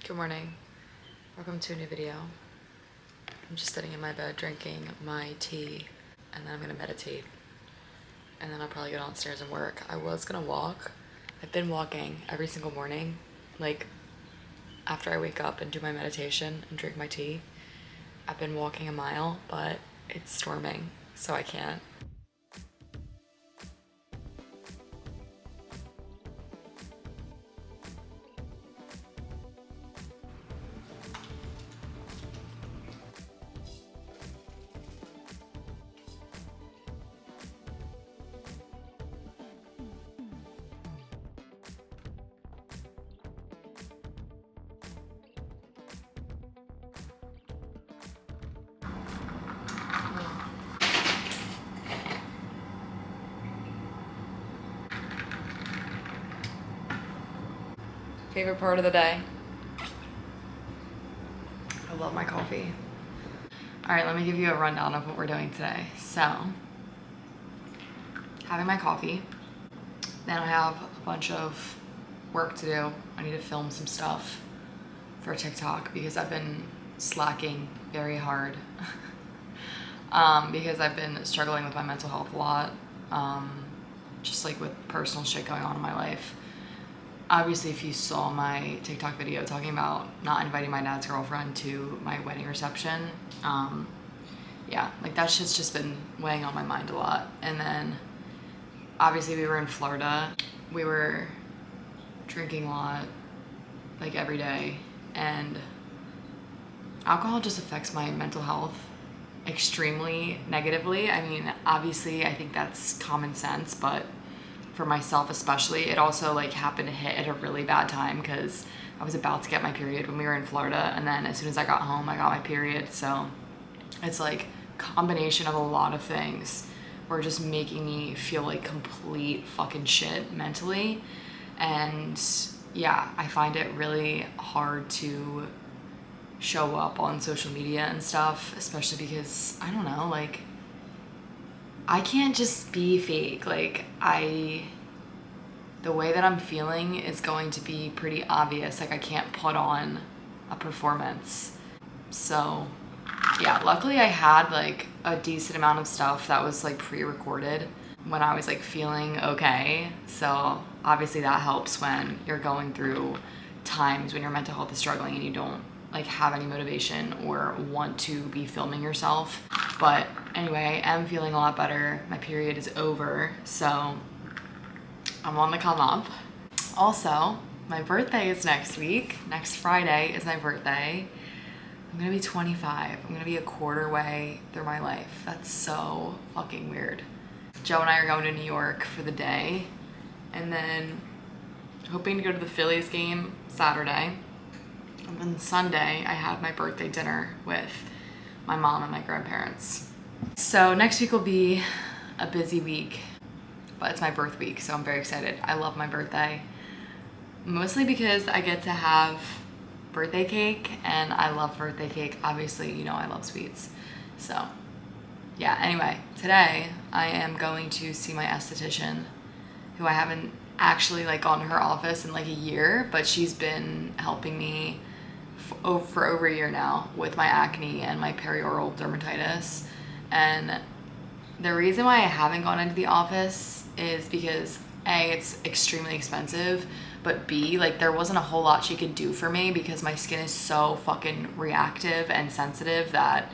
Good morning. Welcome to a new video. I'm just sitting in my bed drinking my tea and then I'm gonna meditate and then I'll probably go downstairs and work. I was gonna walk. I've been walking every single morning, like after I wake up and do my meditation and drink my tea. I've been walking a mile, but it's storming, so I can't. Favorite part of the day? I love my coffee. All right, let me give you a rundown of what we're doing today. So, having my coffee, then I have a bunch of work to do. I need to film some stuff for TikTok because I've been slacking very hard because I've been struggling with my mental health a lot, just like with personal shit going on in my life. Obviously, if you saw my TikTok video talking about not inviting my dad's girlfriend to my wedding reception, yeah, like that shit's just been weighing on my mind a lot. And then obviously we were in Florida. We were drinking a lot, like every day, and alcohol just affects my mental health extremely negatively. I mean, obviously I think that's common sense, but for myself especially, it also like happened to hit at a really bad time because I was about to get my period when we were in Florida, and then as soon as I got home I got my period. So it's like combination of a lot of things were just making me feel like complete fucking shit mentally. And yeah, I find it really hard to show up on social media and stuff, especially because I don't know, like I can't just be fake. Like the way that I'm feeling is going to be pretty obvious. Like I can't put on a performance. So yeah, luckily I had like a decent amount of stuff that was like pre-recorded when I was like feeling okay. So obviously that helps when you're going through times when your mental health is struggling and you don't like have any motivation or want to be filming yourself. But anyway, I am feeling a lot better. My period is over, so I'm on the come up. Also, my birthday is next week. Next Friday is my birthday. I'm gonna be 25. I'm gonna be a quarter way through my life. That's so fucking weird. Joe and I are going to New York for the day, and then hoping to go to the Phillies game Saturday. And then Sunday, I have my birthday dinner with my mom and my grandparents. So next week will be a busy week, but it's my birth week, so I'm very excited. I love my birthday, mostly because I get to have birthday cake, and I love birthday cake. Obviously, you know I love sweets. So yeah, anyway, today I am going to see my esthetician, who I haven't actually like gone to her office in like a year, but she's been helping me for over a year now with my acne and my perioral dermatitis. And the reason why I haven't gone into the office is because A, it's extremely expensive, but B, like there wasn't a whole lot she could do for me because my skin is so fucking reactive and sensitive that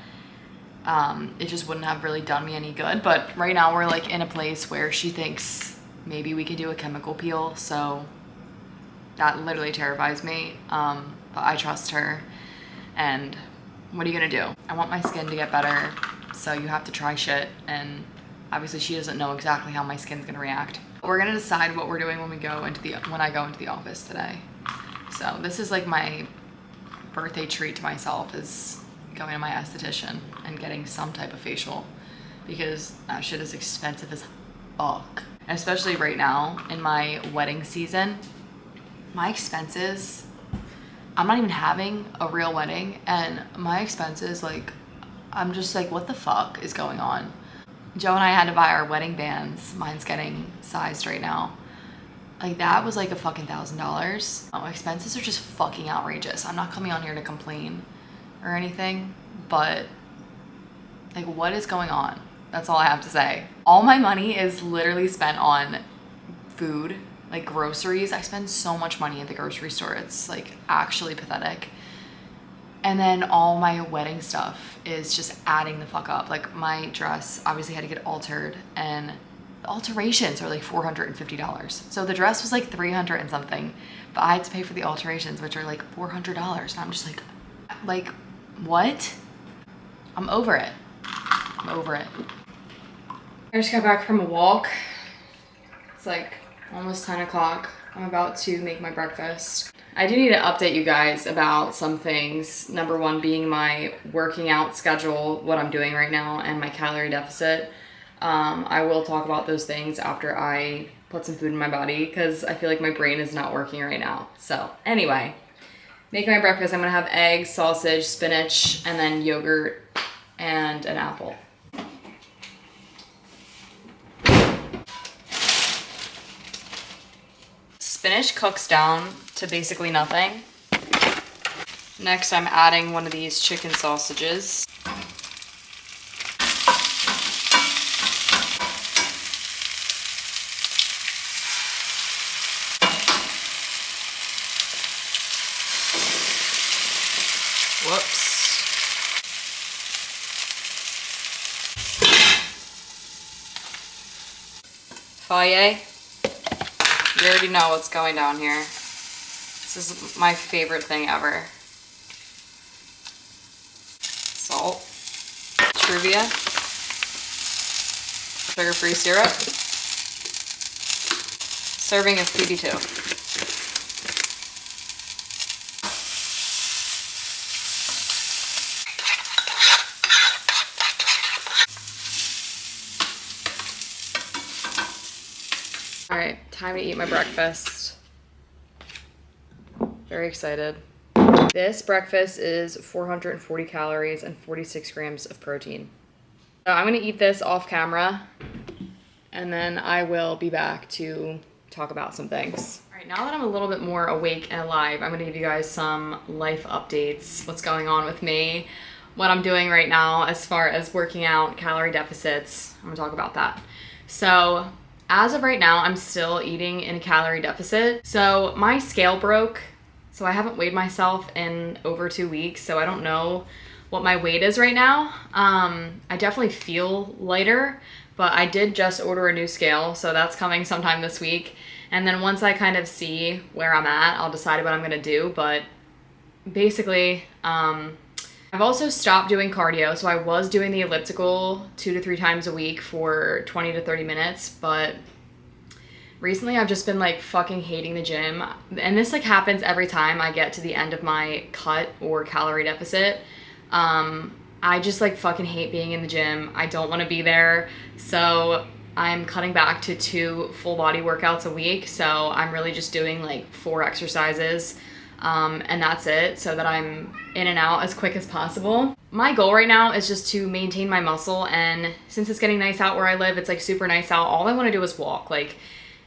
it just wouldn't have really done me any good. But right now we're like in a place where she thinks maybe we could do a chemical peel, so that literally terrifies me. But I trust her, and what are you gonna do? I want my skin to get better, so you have to try shit, and obviously she doesn't know exactly how my skin's gonna react. We're gonna decide what we're doing when I go into the office today. So this is like my birthday treat to myself, is going to my esthetician and getting some type of facial, because that shit is expensive as fuck. And especially right now in my wedding season, my expenses, I'm not even having a real wedding, and my expenses, like, I'm just like, what the fuck is going on? Joe and I had to buy our wedding bands. Mine's getting sized right now. Like that was like a fucking $1,000. Expenses are just fucking outrageous. I'm not coming on here to complain or anything, but like what is going on? That's all I have to say. All my money is literally spent on food, like groceries. I spend so much money at the grocery store. It's like actually pathetic. And then all my wedding stuff is just adding the fuck up. Like my dress obviously had to get altered, and the alterations are like $450. So the dress was like $300 and something, but I had to pay for the alterations, which are like $400. And I'm just like, what? I'm over it. I'm over it. I just got back from a walk. It's like almost 10 o'clock. I'm about to make my breakfast. I do need to update you guys about some things. Number one being my working out schedule, what I'm doing right now, and my calorie deficit. I will talk about those things after I put some food in my body because I feel like my brain is not working right now. So anyway, making my breakfast. I'm gonna have eggs, sausage, spinach, and then yogurt and an apple. Spinach cooks down to basically nothing. Next, I'm adding one of these chicken sausages. Whoops. Feuille. You already know what's going down here. This is my favorite thing ever. Salt. Truvia. Sugar-free syrup. Serving of PB2. All right, time to eat my breakfast. Very excited. This breakfast is 440 calories and 46 grams of protein. So I'm gonna eat this off camera and then I will be back to talk about some things. All right, now that I'm a little bit more awake and alive, I'm gonna give you guys some life updates, what's going on with me, what I'm doing right now as far as working out, calorie deficits. I'm gonna talk about that. So, as of right now, I'm still eating in a calorie deficit. So my scale broke, so I haven't weighed myself in over 2 weeks, so I don't know what my weight is right now. I definitely feel lighter, but I did just order a new scale, so that's coming sometime this week. And then once I kind of see where I'm at, I'll decide what I'm gonna do, but basically, I've also stopped doing cardio, so I was doing the elliptical 2 to 3 times a week for 20 to 30 minutes, but recently I've just been like fucking hating the gym. And this like happens every time I get to the end of my cut or calorie deficit. I just like fucking hate being in the gym. I don't want to be there. So I'm cutting back to 2 full body workouts a week. So I'm really just doing like 4 exercises. And that's it, so that I'm in and out as quick as possible. My goal right now is just to maintain my muscle, and since it's getting nice out where I live, it's like super nice out, all I want to do is walk. Like,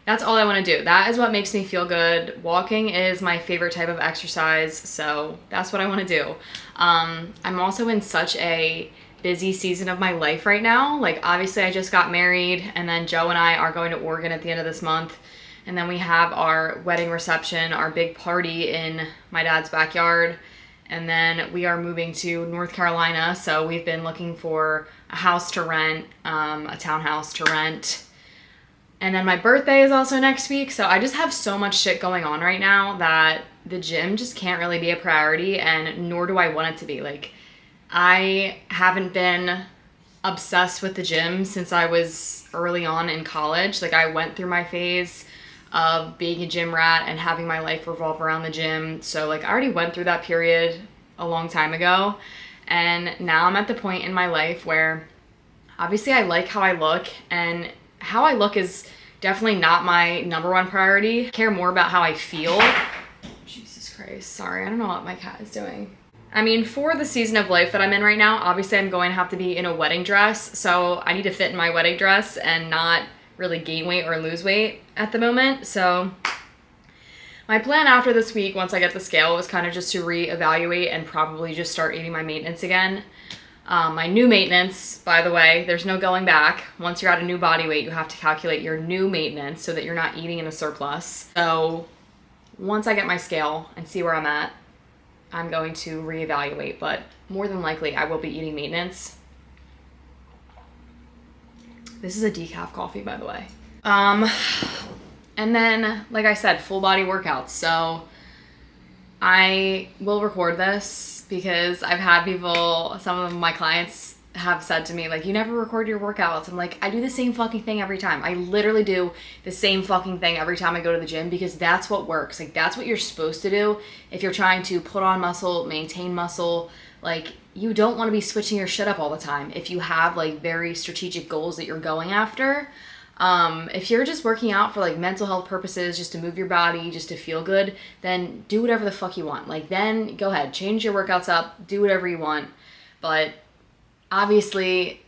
that's all I want to do. That is what makes me feel good. Walking is my favorite type of exercise, so that's what I want to do. I'm also in such a busy season of my life right now. Like, obviously I just got married, and then Joe and I are going to Oregon at the end of this month. And then we have our wedding reception, our big party in my dad's backyard. And then we are moving to North Carolina. So we've been looking for a house to rent, a townhouse to rent. And then my birthday is also next week. So I just have so much shit going on right now that the gym just can't really be a priority, and nor do I want it to be. Like, I haven't been obsessed with the gym since I was early on in college. Like, I went through my phase of being a gym rat and having my life revolve around the gym. So like I already went through that period a long time ago. And now I'm at the point in my life where obviously I like how I look, and how I look is definitely not my number one priority. I care more about how I feel. Jesus Christ, sorry, I don't know what my cat is doing. I mean, for the season of life that I'm in right now, obviously I'm going to have to be in a wedding dress. So I need to fit in my wedding dress and not really gain weight or lose weight at the moment. So My plan after this week, once I get the scale, was kind of just to reevaluate and probably just start eating my maintenance again. My new maintenance, by the way, there's no going back. Once you're at a new body weight, you have to calculate your new maintenance so that you're not eating in a surplus. So once I get my scale and see where I'm at, I'm going to reevaluate, but more than likely I will be eating maintenance. This is a decaf coffee, by the way. And then, like I said, full body workouts. So I will record this because I've had people, some of my clients have said to me, like, you never record your workouts. I'm like, I do the same fucking thing every time. I literally do the same fucking thing every time I go to the gym because that's what works. Like, that's what you're supposed to do if you're trying to put on muscle, maintain muscle. Like, you don't want to be switching your shit up all the time if you have, like, very strategic goals that you're going after. If you're just working out for like mental health purposes, just to move your body, just to feel good, then do whatever the fuck you want. Like, then go ahead, change your workouts up, do whatever you want. But obviously,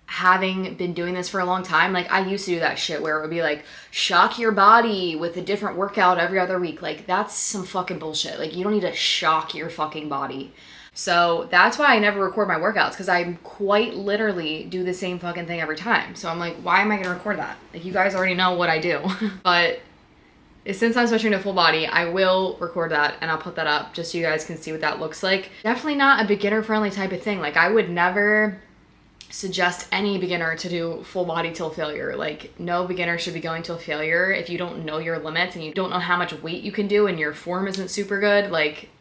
having been doing this for a long time, like, I used to do that shit where it would be like, shock your body with a different workout every other week. Like, that's some fucking bullshit. Like, you don't need to shock your fucking body. So that's why I never record my workouts, because I quite literally do the same fucking thing every time. So I'm like, why am I going to record that? Like, you guys already know what I do. But since I'm switching to full body, I will record that and I'll put that up just so you guys can see what that looks like. Definitely not a beginner friendly type of thing. Like, I would never suggest any beginner to do full body till failure. Like, no beginner should be going till failure if you don't know your limits and you don't know how much weight you can do and your form isn't super good. Like,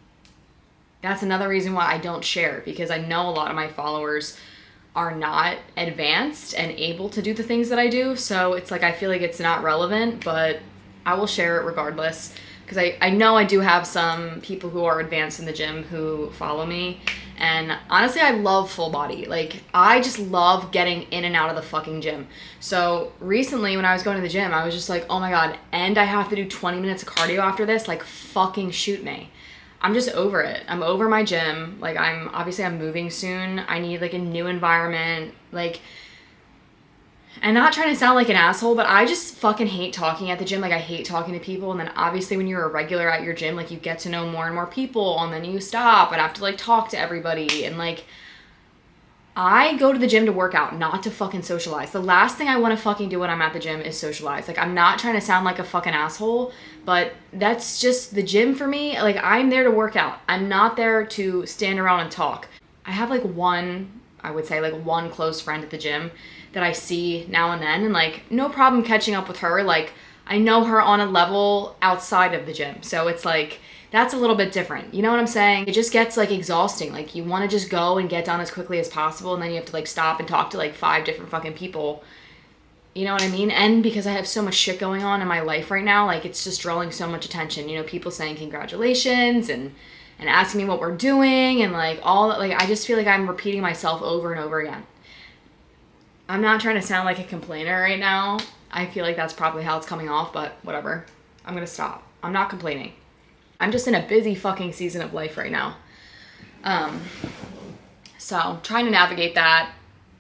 that's another reason why I don't share, because I know a lot of my followers are not advanced and able to do the things that I do. So it's like, I feel like it's not relevant, but I will share it regardless, because I know I do have some people who are advanced in the gym who follow me. And honestly, I love full body. Like, I just love getting in and out of the fucking gym. So recently when I was going to the gym, I was just like, oh my God, and I have to do 20 minutes of cardio after this? Like, fucking shoot me. I'm just over it. I'm over my gym. Like, I'm moving soon. I need like a new environment. Like, and not trying to sound like an asshole, but I just fucking hate talking at the gym. Like, I hate talking to people. And then obviously when you're a regular at your gym, like, you get to know more and more people, and then you stop and have to like talk to everybody. And like, I go to the gym to work out, not to fucking socialize. The last thing I want to fucking do when I'm at the gym is socialize. Like, I'm not trying to sound like a fucking asshole, but that's just the gym for me. Like, I'm there to work out. I'm not there to stand around and talk. I have like one close friend at the gym that I see now and then, and like, no problem catching up with her. Like, I know her on a level outside of the gym. So it's like, that's a little bit different. You know what I'm saying? It just gets like exhausting. Like, you want to just go and get done as quickly as possible, and then you have to like stop and talk to like 5 different fucking people. You know what I mean? And because I have so much shit going on in my life right now, like, it's just drawing so much attention. You know, people saying congratulations and asking me what we're doing, and like all that. Like, I just feel like I'm repeating myself over and over again. I'm not trying to sound like a complainer right now. I feel like that's probably how it's coming off, but whatever. I'm gonna stop. I'm not complaining. I'm just in a busy fucking season of life right now. So trying to navigate that.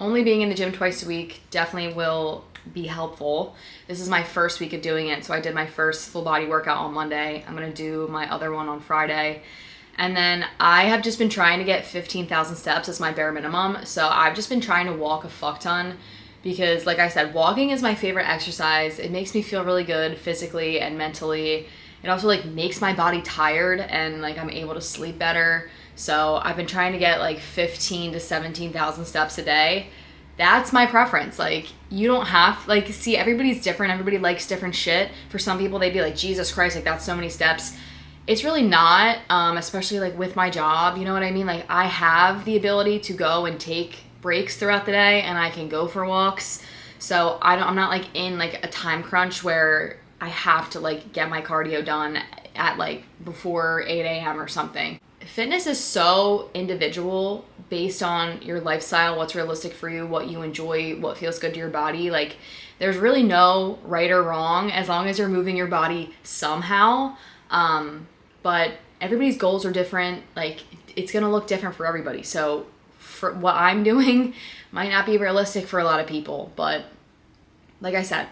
Only being in the gym twice a week definitely will be helpful. This is my first week of doing it. So I did my first full body workout on Monday. I'm going to do my other one on Friday. And then I have just been trying to get 15,000 steps as my bare minimum. So I've just been trying to walk a fuck ton, because like I said, walking is my favorite exercise. It makes me feel really good physically and mentally. It also like makes my body tired, and like I'm able to sleep better. So I've been trying to get like 15 to 17,000 steps a day. That's my preference. Like, you don't have, like, see, everybody's different. Everybody likes different shit. For some people, they'd be like, Jesus Christ, like, that's so many steps. It's really not, especially like with my job, you know what I mean? Like, I have the ability to go and take breaks throughout the day, and I can go for walks. So I'm not like in like a time crunch where I have to like get my cardio done at like before 8 a.m. or something. Fitness is so individual based on your lifestyle, what's realistic for you, what you enjoy, what feels good to your body. Like, there's really no right or wrong as long as you're moving your body somehow. But everybody's goals are different. Like, it's going to look different for everybody. So for what I'm doing might not be realistic for a lot of people. But like I said,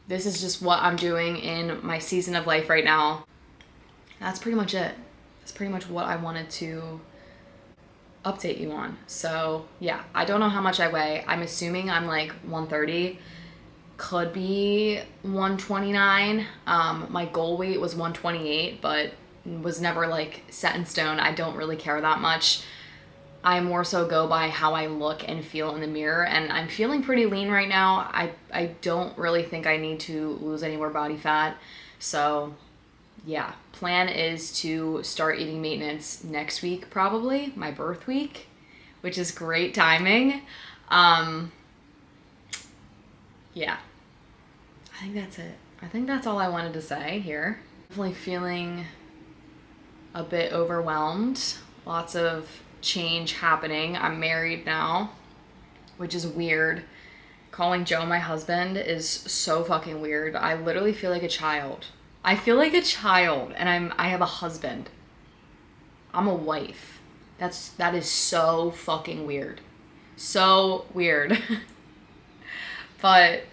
this is just what I'm doing in my season of life right now. That's pretty much it. That's pretty much what I wanted to update you on. So yeah, I don't know how much I weigh. I'm assuming I'm like 130, could be 129. My goal weight was 128, but was never like set in stone. I don't really care that much. I more so go by how I look and feel in the mirror, and I'm feeling pretty lean right now. I don't really think I need to lose any more body fat. So yeah, plan is to start eating maintenance next week, probably my birth week, which is great timing. Yeah, I think that's it. I think that's all I wanted to say here. Definitely feeling a bit overwhelmed. Lots of change happening. I'm married now, which is weird. Calling Joe my husband is so fucking weird. I literally feel like a child. I feel like a child, and I have a husband. I'm a wife. That is so fucking weird. So weird. But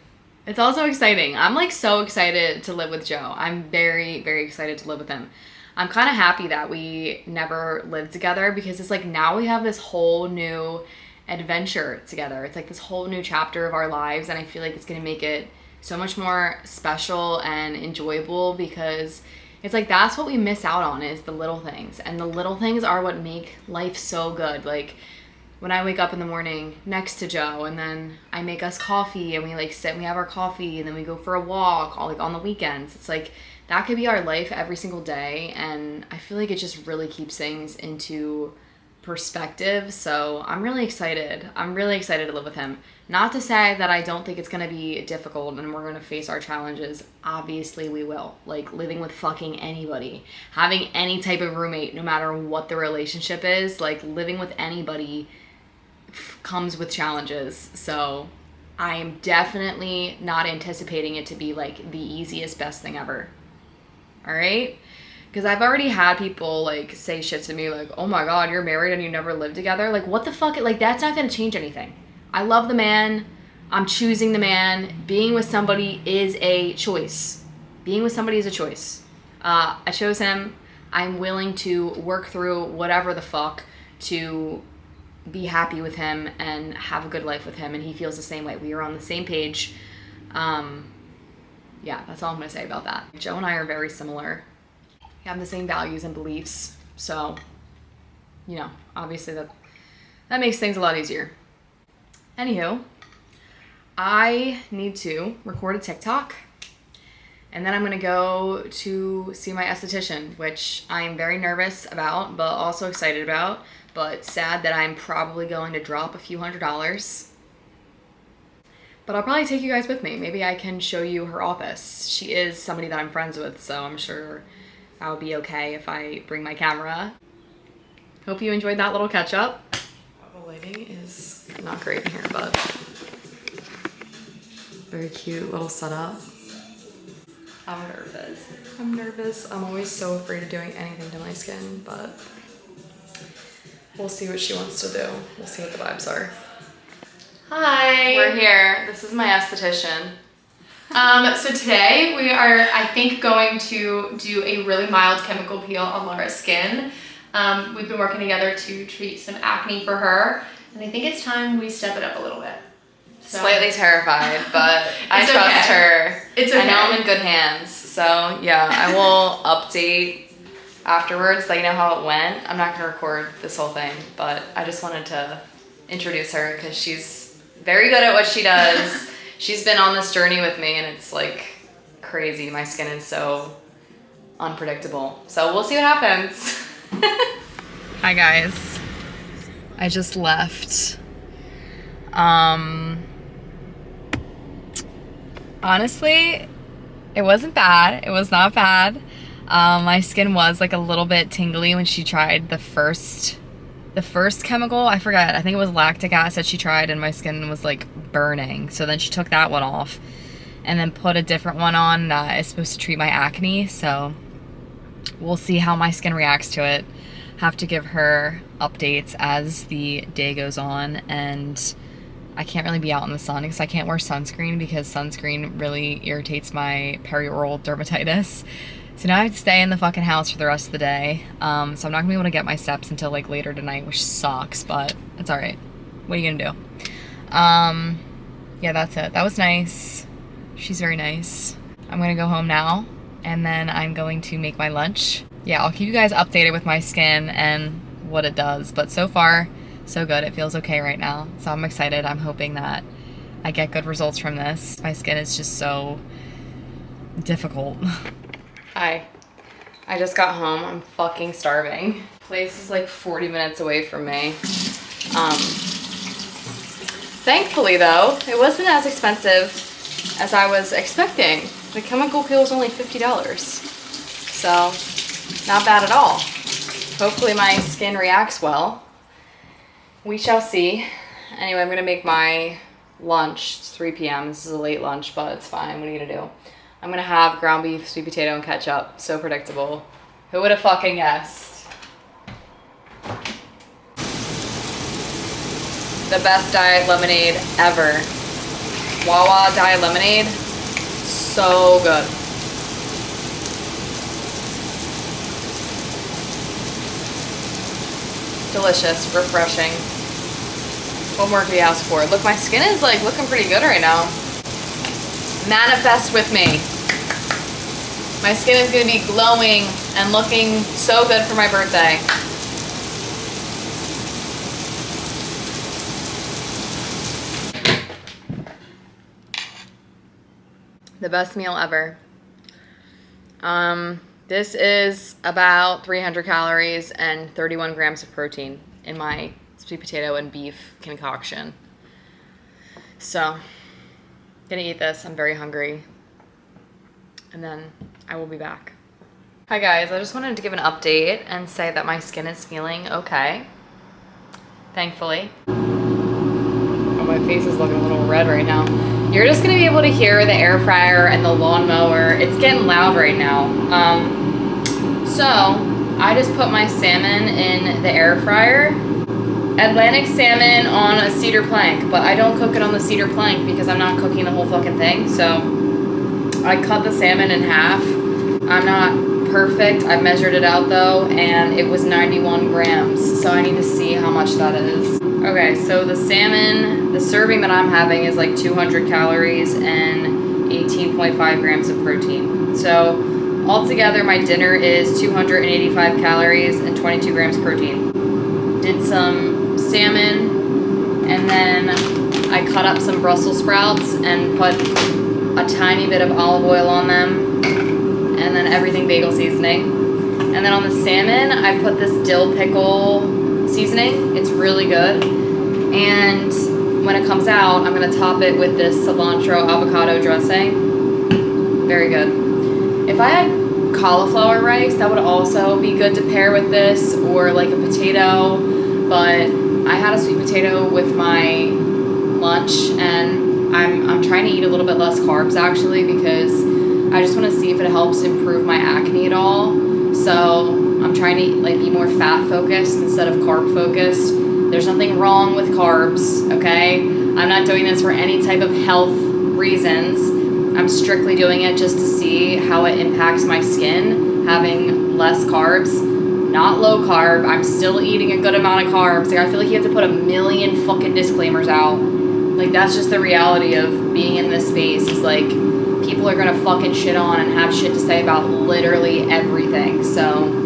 it's also exciting. I'm like so excited to live with Joe. I'm very, very excited to live with him. I'm kind of happy that we never lived together, because it's like now we have this whole new adventure together. It's like this whole new chapter of our lives, and I feel like it's going to make it so much more special and enjoyable, because it's like that's what we miss out on, is the little things. And the little things are what make life so good. Like when I wake up in the morning next to Joe, and then I make us coffee, and we like sit and we have our coffee, and then we go for a walk all, like on the weekends. It's like that could be our life every single day, and I feel like it just really keeps things into perspective. So I'm really excited. I'm really excited to live with him. Not to say that I don't think it's going to be difficult and we're going to face our challenges. Obviously we will. Like living with fucking anybody, having any type of roommate, no matter what the relationship is, like living with anybody comes with challenges. So I am definitely not anticipating it to be like the easiest, best thing ever. All right? Because I've already had people like say shit to me like, oh my God, you're married and you never lived together. Like what the fuck? Like that's not going to change anything. I love the man. I'm choosing the man. Being with somebody is a choice. Being with somebody is a choice. I chose him. I'm willing to work through whatever the fuck to be happy with him and have a good life with him. And he feels the same way. We are on the same page. Yeah, that's all I'm going to say about that. Joe and I are very similar. We have the same values and beliefs. So, you know, obviously that makes things a lot easier. Anywho, I need to record a TikTok, and then I'm going to go to see my esthetician, which I'm very nervous about, but also excited about, but sad that I'm probably going to drop a few $100s. But I'll probably take you guys with me. Maybe I can show you her office. She is somebody that I'm friends with, so I'm sure that would be okay if I bring my camera. Hope you enjoyed that little catch up. The lighting is not great in here, but very cute little setup. I'm nervous. I'm always so afraid of doing anything to my skin, but we'll see what she wants to do. We'll see what the vibes are. Hi. We're here. This is my esthetician. So today we are, I think, going to do a really mild chemical peel on Laura's skin. We've been working together to treat some acne for her, and I think it's time we step it up a little bit. So. Slightly terrified, but I trust her. It's okay. I know I'm in good hands. So yeah, I will update afterwards, let you know how it went. I'm not gonna record this whole thing, but I just wanted to introduce her because she's very good at what she does. She's been on this journey with me, and it's like crazy. My skin is so unpredictable. So we'll see what happens. Hi guys. I just left. Honestly, it wasn't bad. It was not bad. My skin was like a little bit tingly when she tried the first chemical. I forgot. I think it was lactic acid she tried, and my skin was like burning. So then she took that one off and then put a different one on that is supposed to treat my acne. So we'll see how my skin reacts to it. Have to give her updates as the day goes on, and I can't really be out in the sun because I can't wear sunscreen because sunscreen really irritates my perioral dermatitis. So now I have to stay in the fucking house for the rest of the day. So I'm not gonna be able to get my steps until like later tonight, which sucks, but it's all right. What are you gonna do? Yeah, that's it. That was nice. She's very nice. I'm gonna go home now, and then I'm going to make my lunch. Yeah, I'll keep you guys updated with my skin and what it does, but so far, so good. It feels okay right now, so I'm excited. I'm hoping that I get good results from this. My skin is just so difficult. Hi. I just got home. I'm fucking starving. Place is like 40 minutes away from me. Thankfully though, it wasn't as expensive as I was expecting. The chemical peel was only $50. So, not bad at all. Hopefully my skin reacts well. We shall see. Anyway, I'm gonna make my lunch. It's 3 p.m. This is a late lunch, but it's fine. What are you gonna do? I'm gonna have ground beef, sweet potato, and ketchup. So predictable. Who would have fucking guessed? The best diet lemonade ever. Wawa diet lemonade. So good. Delicious, refreshing. What more do you ask for? Look, my skin is like looking pretty good right now. Manifest with me. My skin is gonna be glowing and looking so good for my birthday. The best meal ever. This is about 300 calories and 31 grams of protein in my sweet potato and beef concoction. So, gonna eat this. I'm very hungry. And then I will be back. Hi guys, I just wanted to give an update and say that my skin is feeling okay. Thankfully. Oh, my face is looking a little red right now. You're just gonna be able to hear the air fryer and the lawnmower. It's getting loud right now. So I just put my salmon in the air fryer. Atlantic salmon on a cedar plank, but I don't cook it on the cedar plank because I'm not cooking the whole fucking thing. So I cut the salmon in half. I'm not perfect. I measured it out though, and it was 91 grams. So I need to see how much that is. Okay, so the salmon, the serving that I'm having is like 200 calories and 18.5 grams of protein. So altogether, my dinner is 285 calories and 22 grams protein. Did some salmon, and then I cut up some Brussels sprouts and put a tiny bit of olive oil on them, and then everything bagel seasoning. And then on the salmon, I put this dill pickle seasoning. It's really good. And when it comes out, I'm gonna top it with this cilantro avocado dressing. Very good. If I had cauliflower rice, that would also be good to pair with this, or like a potato, but I had a sweet potato with my lunch, and I'm trying to eat a little bit less carbs actually, because I just want to see if it helps improve my acne at all. So I'm trying to like be more fat focused instead of carb focused. There's nothing wrong with carbs, okay? I'm not doing this for any type of health reasons. I'm strictly doing it just to see how it impacts my skin, having less carbs, not low carb. I'm still eating a good amount of carbs. Like, I feel like you have to put a million fucking disclaimers out. Like, that's just the reality of being in this space. Is like, people are gonna fucking shit on and have shit to say about literally everything. So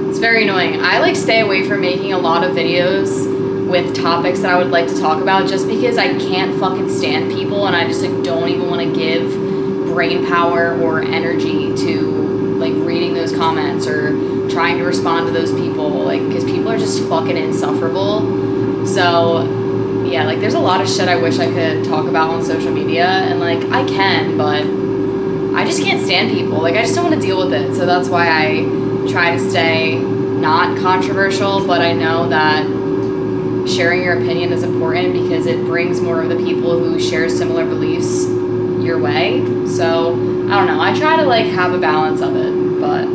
it's very annoying. I like stay away from making a lot of videos with topics that I would like to talk about, just because I can't fucking stand people, and I just like don't even want to give brain power or energy to like reading those comments or trying to respond to those people, like, because people are just fucking insufferable. So yeah, like there's a lot of shit I wish I could talk about on social media, and like I can, but I just can't stand people. Like, I just don't want to deal with it. So that's why I try to stay not controversial, but I know that sharing your opinion is important because it brings more of the people who share similar beliefs your way. So I don't know, I try to like have a balance of it, but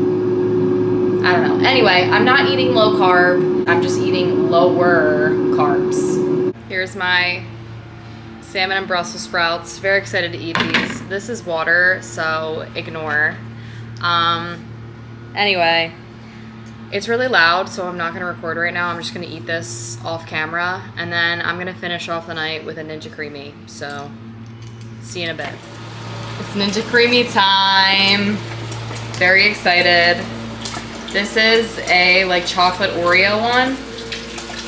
I don't know. Anyway, I'm not eating low carb, I'm just eating lower carbs. Here's my salmon and Brussels sprouts. Very excited to eat these. This is water, so ignore. Anyway, it's really loud, so I'm not gonna record right now. I'm just gonna eat this off camera, and then I'm gonna finish off the night with a Ninja Creamy. So, see you in a bit. It's Ninja Creamy time. Very excited. This is a like chocolate Oreo one.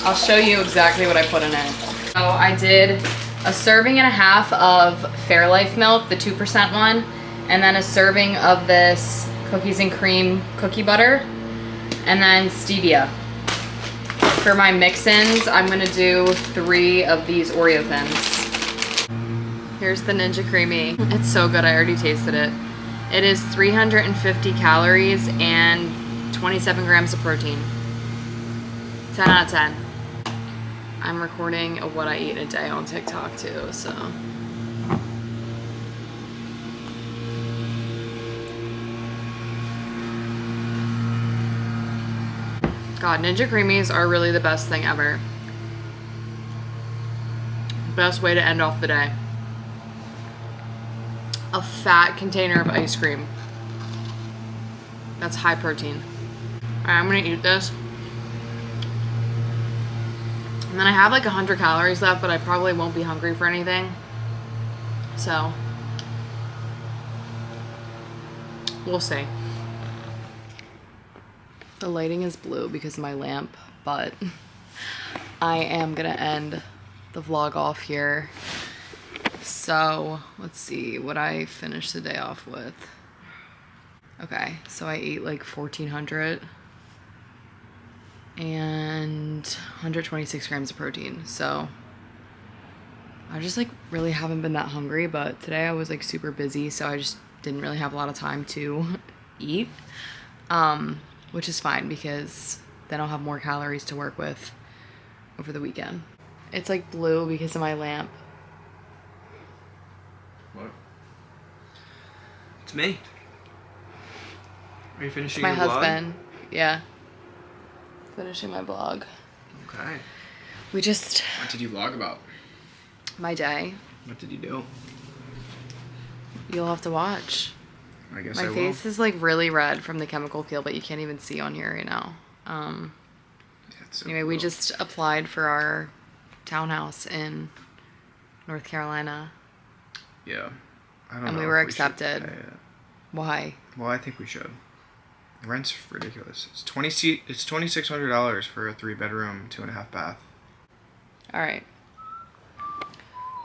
I'll show you exactly what I put in it. So I did a serving and a half of Fairlife milk, the 2% one, and then a serving of this cookies and cream cookie butter, and then stevia. For my mix-ins, I'm gonna do 3 of these Oreo thins. Here's the Ninja Creamy. It's so good, I already tasted it. It is 350 calories and 27 grams of protein. 10 out of 10. I'm recording what I eat in a day on TikTok too, so. God, Ninja Creamies are really the best thing ever. Best way to end off the day. A fat container of ice cream. That's high protein. All right, I'm gonna eat this. And then I have like 100 calories left, but I probably won't be hungry for anything. So, we'll see. The lighting is blue because of my lamp, but I am gonna end the vlog off here. So, let's see what I finished the day off with. Okay, so I ate like 1,400 and 126 grams of protein. So I just like really haven't been that hungry, but today I was like super busy, so I just didn't really have a lot of time to eat, which is fine because then I'll have more calories to work with over the weekend. It's like blue because of my lamp. What? It's me. Are you finishing My your vlog? husband. Yeah. Finishing my vlog. Okay. We just, What did you vlog about? my day. What did you do? You'll have to watch. I guess My I will. face is like really red from the chemical peel, but you can't even see on here right now. Yeah, it's so Anyway, we cool. just applied for our townhouse in North Carolina. Yeah. I don't And know we if were should accepted. pay it. Why? Well, I think we should. Rent's ridiculous. It's $2,600 for a 3-bedroom, 2.5 bath. All right.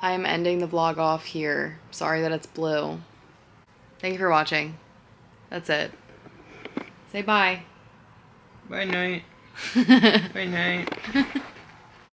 I am ending the vlog off here. Sorry that it's blue. Thank you for watching. That's it. Say bye. Bye night. Bye night.